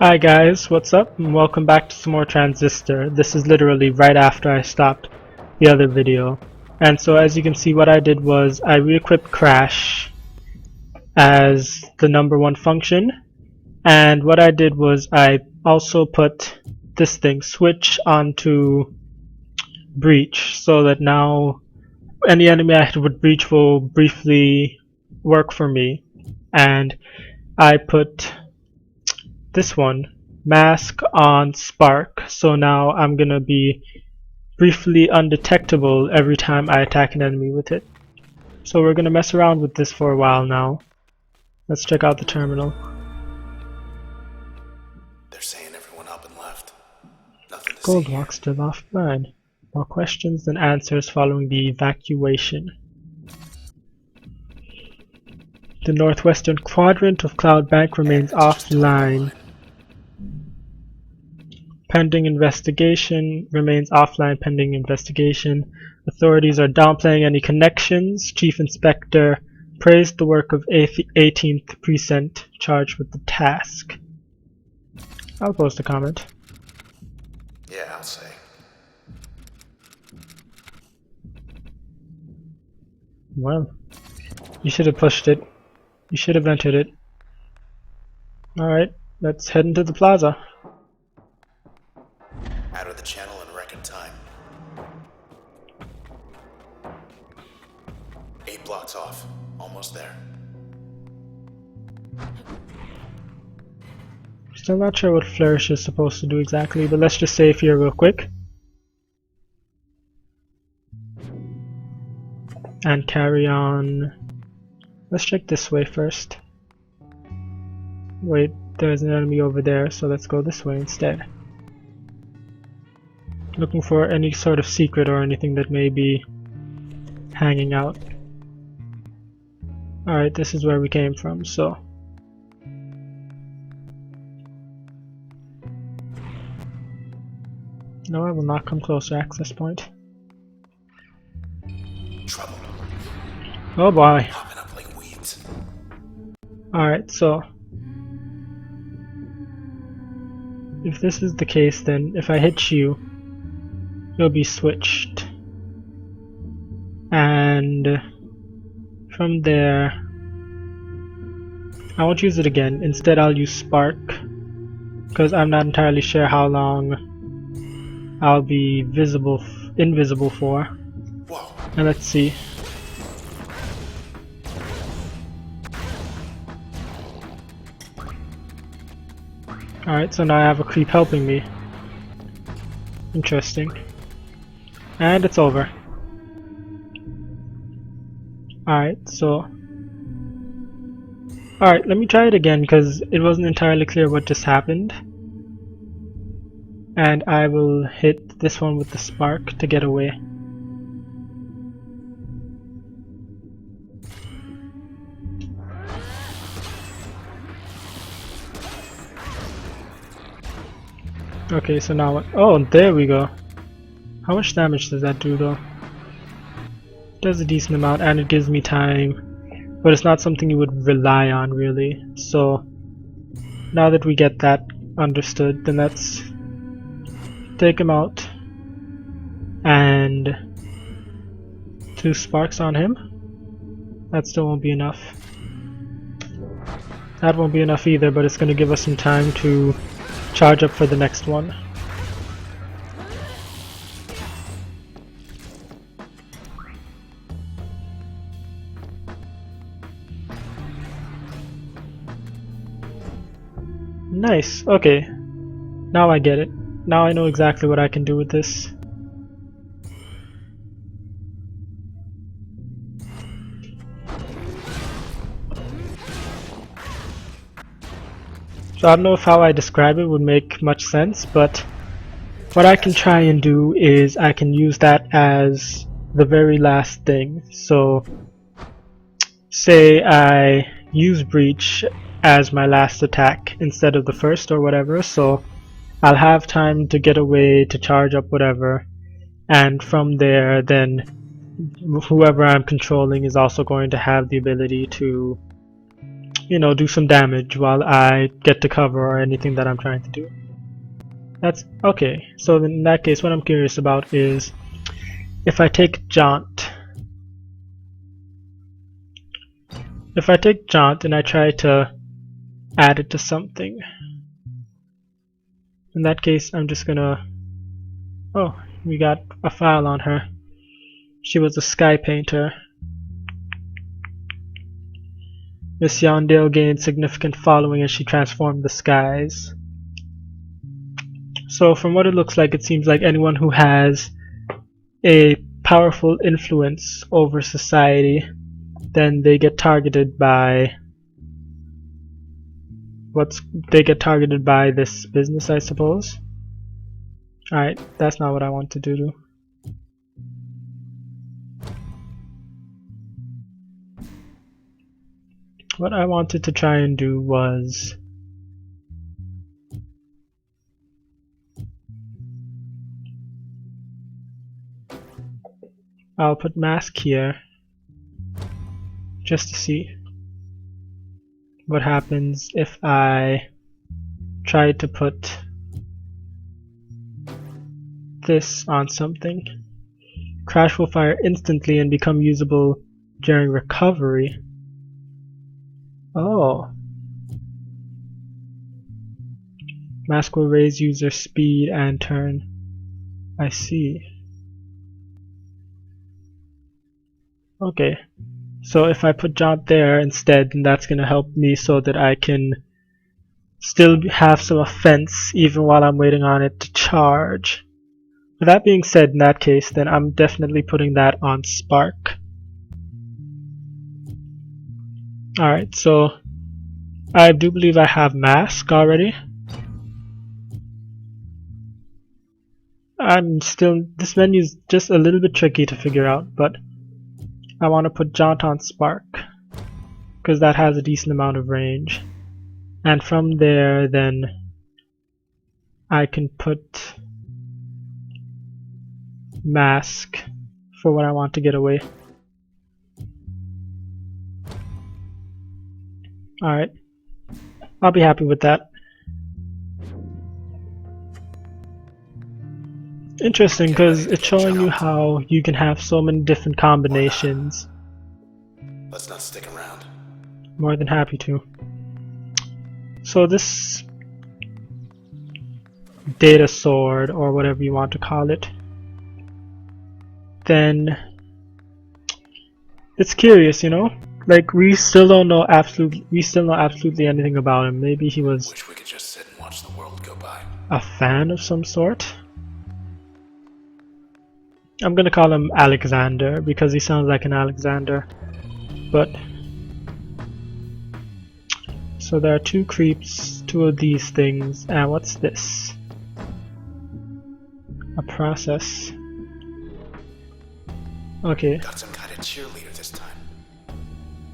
Hi guys, what's up? And welcome back to some more Transistor. This is literally right after I stopped the other video. And so as you can see, what I did was I re-equipped Crash as the #1 function. And what I did was I also put this thing, switch onto Breach, so that now any enemy I hit with Breach will briefly work for me. And I put this one, mask on Spark, so now I'm gonna be briefly undetectable every time I attack an enemy with it. So we're gonna mess around with this for a while now. Let's check out the terminal. They're saying everyone up and left. Nothing to see here. Goldwalk still offline. More questions than answers following the evacuation. The northwestern quadrant of Cloud Bank remains offline. Pending investigation, remains offline pending investigation. Authorities are downplaying any connections. Chief Inspector praised the work of 18th Precinct charged with the task. I'll post a comment. Yeah, I'll say. Well, you should have pushed it. You should have entered it. Alright, let's head into the plaza. Out of the channel in record time. 8 blocks off. Almost there. Still not sure what Flourish is supposed to do exactly, but let's just save here real quick. And carry on. Let's check this way first. Wait, there's an enemy over there, so let's go this way instead. Looking for any sort of secret or anything that may be hanging out. Alright, this is where we came from, so. No, I will not come closer. Access point. Trouble. Oh boy. Popping up like weeds. Alright, so. If this is the case, then if I hit you, you'll be switched. And from there, I won't use it again. Instead, I'll use Spark, because I'm not entirely sure how long I'll be invisible for. Whoa. And let's see. Alright, so now I have a creep helping me. Interesting. And it's over. Alright, so. Alright, let me try it again because it wasn't entirely clear what just happened. And I will hit this one with the Spark to get away. Okay, so now what? Oh, there we go. How much damage does that do though? It does a decent amount and it gives me time, but it's not something you would rely on really. So now that we get that understood, then let's take him out and 2 sparks on him. That still won't be enough. That won't be enough either, but it's going to give us some time to charge up for the next one. Nice, okay. Now I get it. Now I know exactly what I can do with this. So I don't know if how I describe it would make much sense, but what I can try and do is I can use that as the very last thing. So say I use Breach as my last attack instead of the first or whatever, so I'll have time to get away, to charge up whatever, and from there then whoever I'm controlling is also going to have the ability to you know, do some damage while I get to cover or anything that I'm trying to do. That's okay. So in that case, what I'm curious about is if I take Jaunt. If I take Jaunt and I try to add it to something, in that case, I'm just gonna. Oh, we got a file on her. She was a sky painter. Miss Yondale gained significant following as she transformed the skies. So from what it looks like, it seems like anyone who has a powerful influence over society, then they get targeted by this business, I suppose. Alright, that's not what I want to do. What I wanted to try and do was I'll put mask here just to see what happens if I try to put this on something. Crash will fire instantly and become usable during recovery. Oh. Mask will raise user speed and turn. I see. Okay. So if I put Jaunt there instead, then that's going to help me so that I can still have some offense even while I'm waiting on it to charge. With that being said, in that case, then I'm definitely putting that on Spark. Alright, so I do believe I have Mask already. This menu is just a little bit tricky to figure out, but I want to put Jaunt on Spark because that has a decent amount of range. And from there, then I can put Mask for what I want to get away. Alright, I'll be happy with that. Interesting, because it's showing you how you can have so many different combinations. Let's not stick around. More than happy to. So this data sword, or whatever you want to call it, then it's curious, you know? Like we still don't know absolutely anything about him. Maybe he was Wish we could just sit and watch the world go by. a fan of some sort. I'm gonna call him Alexander because he sounds like an Alexander. But so there are 2 creeps, 2 of these things, and what's this? A process. Okay. Got some kind of cheerleader this time.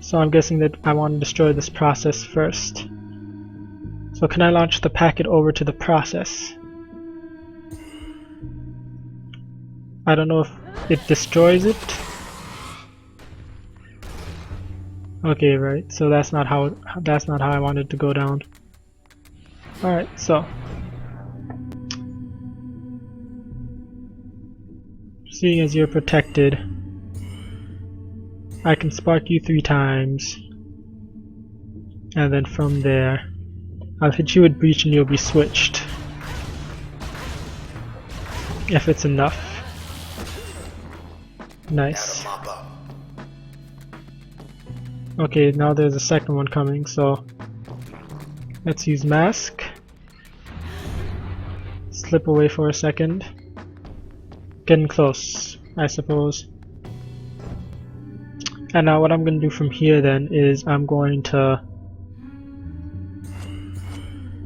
So I'm guessing that I want to destroy this process first. So can I launch the packet over to the process? I don't know if it destroys it. Okay, right. So that's not how I wanted to go down. All right, so seeing as you're protected, I can spark you 3 times, and then from there I'll hit you with breach and you'll be switched if it's enough. Nice. Now to mop up. Okay, now there's a second one coming, so let's use mask. Slip away for a second. Getting close, I suppose. And now what I'm going to do from here then is I'm going to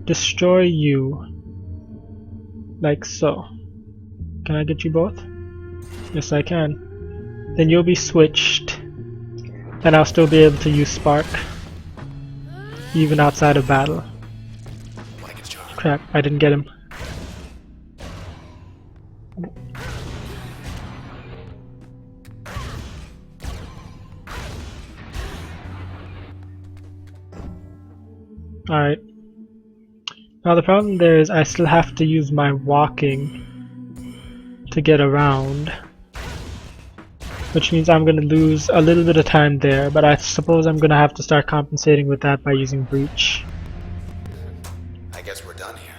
destroy you like so. Can I get you both? Yes, I can. Then you'll be switched and I'll still be able to use Spark even outside of battle. Like it's charmed. Crap, I didn't get him. Alright. Now the problem there is I still have to use my walking to get around, which means I'm going to lose a little bit of time there, but I suppose I'm going to have to start compensating with that by using breach. I guess we're done here.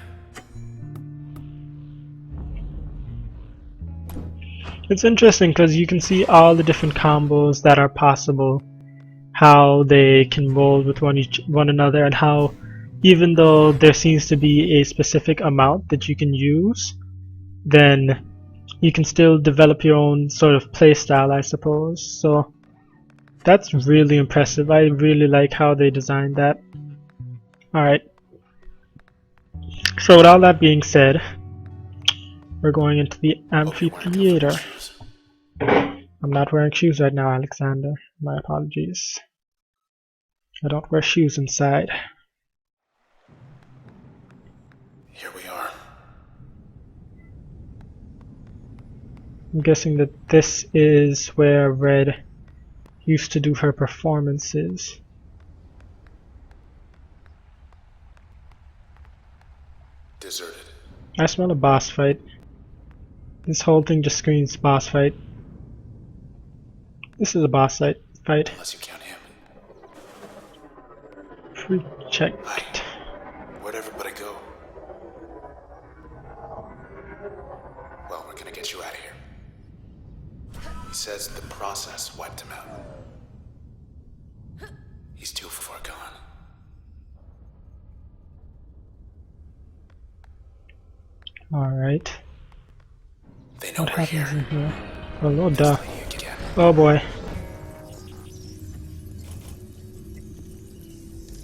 It's interesting because you can see all the different combos that are possible, how they can roll with one another, and how even though there seems to be a specific amount that you can use, then you can still develop your own sort of playstyle, I suppose. So that's really impressive. I really like how they designed that. Alright. So with all that being said, we're going into the Hope you're wearing comfortable amphitheater. shoes. I'm not wearing shoes right now, Alexander. My apologies. I don't wear shoes inside. Here we are. I'm guessing that this is where Red used to do her performances. Deserted. I smell a boss fight. This whole thing just screams boss fight. This is a boss fight. Unless you count him. Pre-checked. Hi. Where'd everybody go? Well, we're gonna get you out of here. He says the process wiped him out. He's too far gone. Alright. They know What we're happens here. in here? Oh, duh. Just like you again. Oh boy.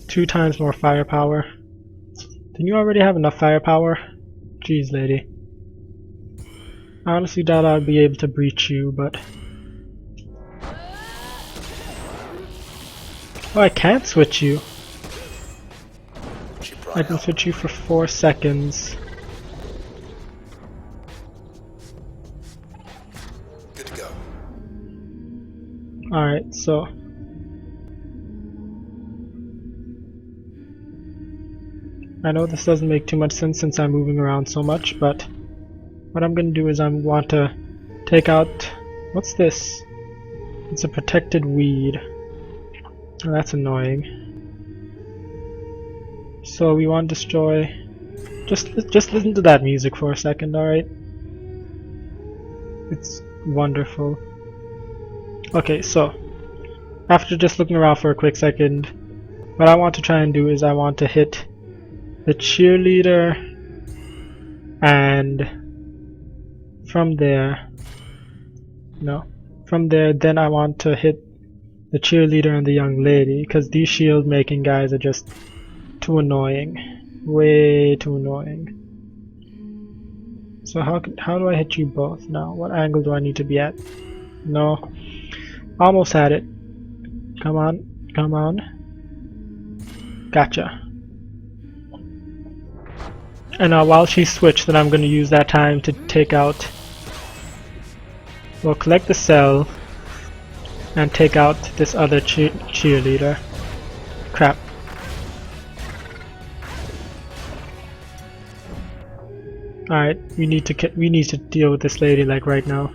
2 times more firepower. Didn't you already have enough firepower? Jeez, lady. I honestly doubt I'd be able to breach you, but... Oh, I can't switch you. She brought I can help. switch you for 4 seconds. Good to go. Alright, so... I know this doesn't make too much sense since I'm moving around so much, but... What I'm gonna do is I want to take out... What's this? It's a protected weed. Oh, that's annoying. So we want to destroy... Just listen to that music for a second, alright? It's wonderful. Okay, so... After just looking around for a quick second, what I want to try and do is I want to hit the cheerleader, and from there, from there then I want to hit the cheerleader and the young lady, because these shield making guys are just too annoying, way too annoying. So how do I hit you both now? What angle do I need to be at? No, almost had it. Come on, come on. Gotcha. And while she switched, then I'm going to use that time to take out... We'll collect the cell and take out this other cheerleader. Crap. Alright, we need to deal with this lady like right now.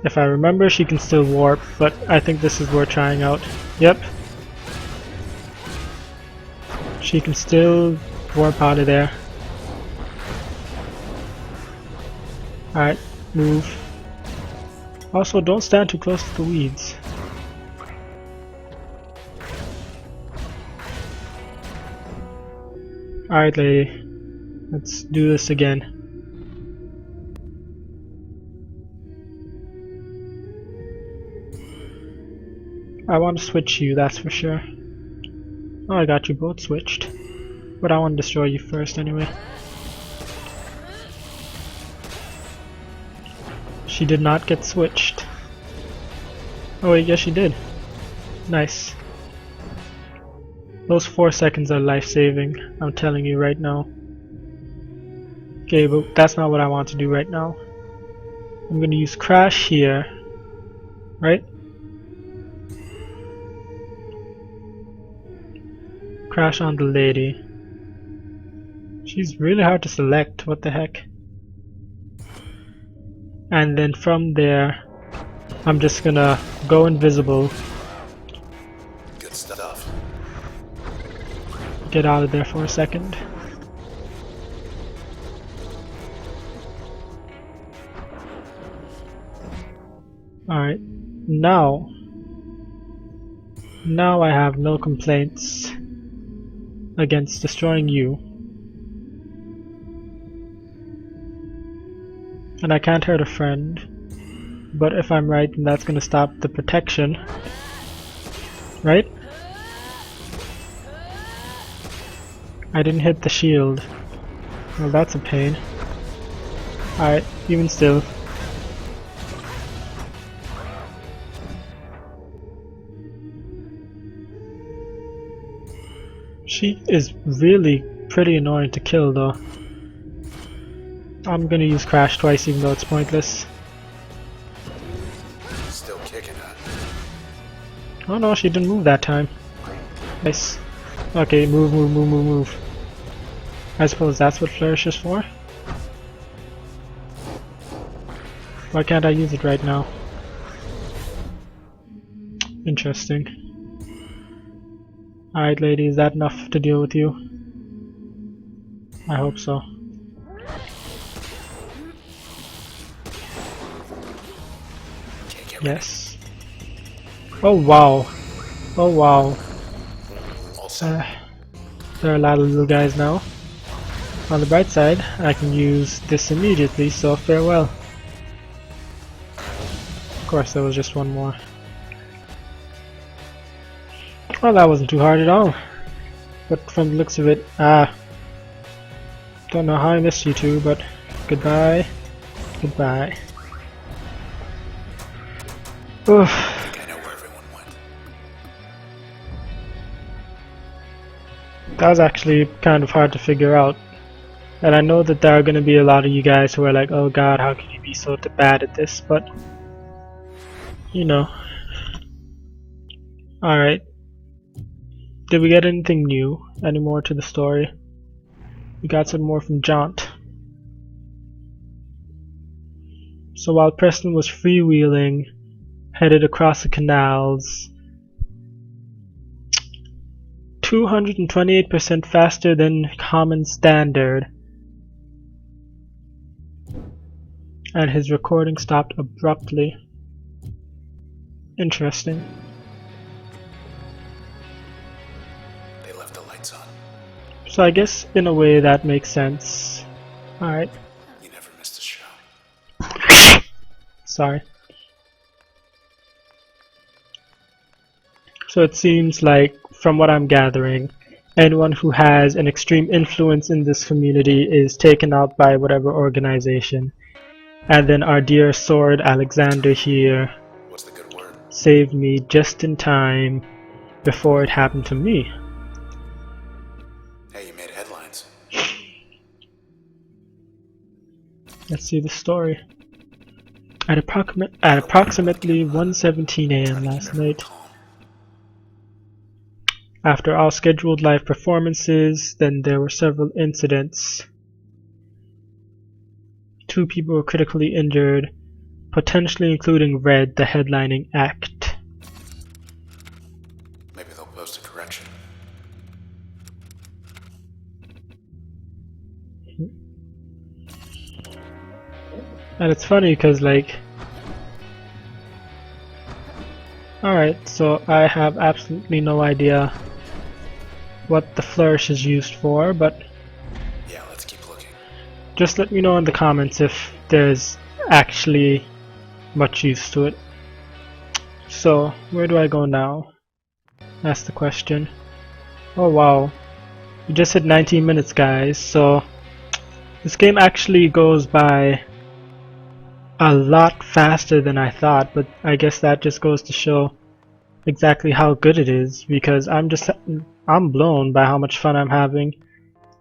If I remember, she can still warp, but I think this is worth trying out. Yep. She can still warp out of there. Alright, move. Also, don't stand too close to the weeds. Alright, lady. Let's do this again. I want to switch you, that's for sure. Oh, I got you both switched. But I want to destroy you first anyway. She did not get switched. Oh wait, yes she did. Nice. Those 4 seconds are life-saving, I'm telling you right now. Okay, but that's not what I want to do right now. I'm gonna use Crash here. Right? Crash on the lady. She's really hard to select, what the heck. And then from there, I'm just gonna go invisible. Good stuff. Get out of there for a second. Alright, now I have no complaints against destroying you. And I can't hurt a friend. But if I'm right, then that's gonna stop the protection. Right? I didn't hit the shield. Well, that's a pain. Alright, even still. She is really pretty annoying to kill though. I'm gonna use Crash twice even though it's pointless. Still kicking, huh? Oh no, she didn't move that time. Nice. Okay, move. I suppose that's what Flourish is for. Why can't I use it right now? Interesting. Alright lady, is that enough to deal with you? I hope so. Yes. Oh wow. Oh wow. There are a lot of little guys now. On the bright side, I can use this immediately, so farewell. Of course, there was just one more. Well, that wasn't too hard at all. But from the looks of it, don't know how I missed you two, but goodbye. Goodbye. Oof. I know where everyone went. That was actually kind of hard to figure out. And I know that there are going to be a lot of you guys who are like, oh god, how can you be so bad at this? But, you know. Alright. Did we get anything new? Any more to the story? We got some more from Jaunt. So while Preston was freewheeling, headed across the canals, 228% faster than common standard, and his recording stopped abruptly. Interesting. They left the lights on. So I guess in a way that makes sense. Alright. You never missed a show. Sorry. So it seems like, from what I'm gathering, anyone who has an extreme influence in this community is taken out by whatever organization. And then our dear Sword Alexander here What's the good word? saved me just in time before it happened to me. Hey, you made headlines. Let's see the story. At approximately 1:17 a.m. last night, after all scheduled live performances, then there were several incidents. 2 people were critically injured, potentially including Red, the headlining act. Maybe they'll post a correction. And it's funny because, like, alright, so I have absolutely no idea what the flourish is used for, but Yeah, let's keep looking. just let me know in the comments if there's actually much use to it. So, where do I go now? That's the question. Oh wow. We just hit 19 minutes, guys, so this game actually goes by a lot faster than I thought, but I guess that just goes to show exactly how good it is, because I'm blown by how much fun I'm having.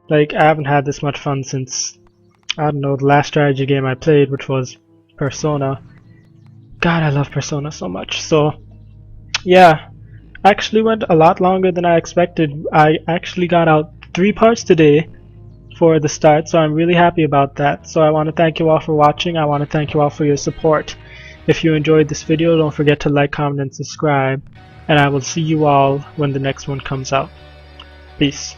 Like, I haven't had this much fun since, I don't know, the last strategy game I played, which was Persona. God, I love Persona so much. So, yeah, actually went a lot longer than I expected. I actually got out 3 parts today for the start, so I'm really happy about that. So I want to thank you all for watching. I want to thank you all for your support. If you enjoyed this video, don't forget to like, comment, and subscribe, and I will see you all when the next one comes out. Peace.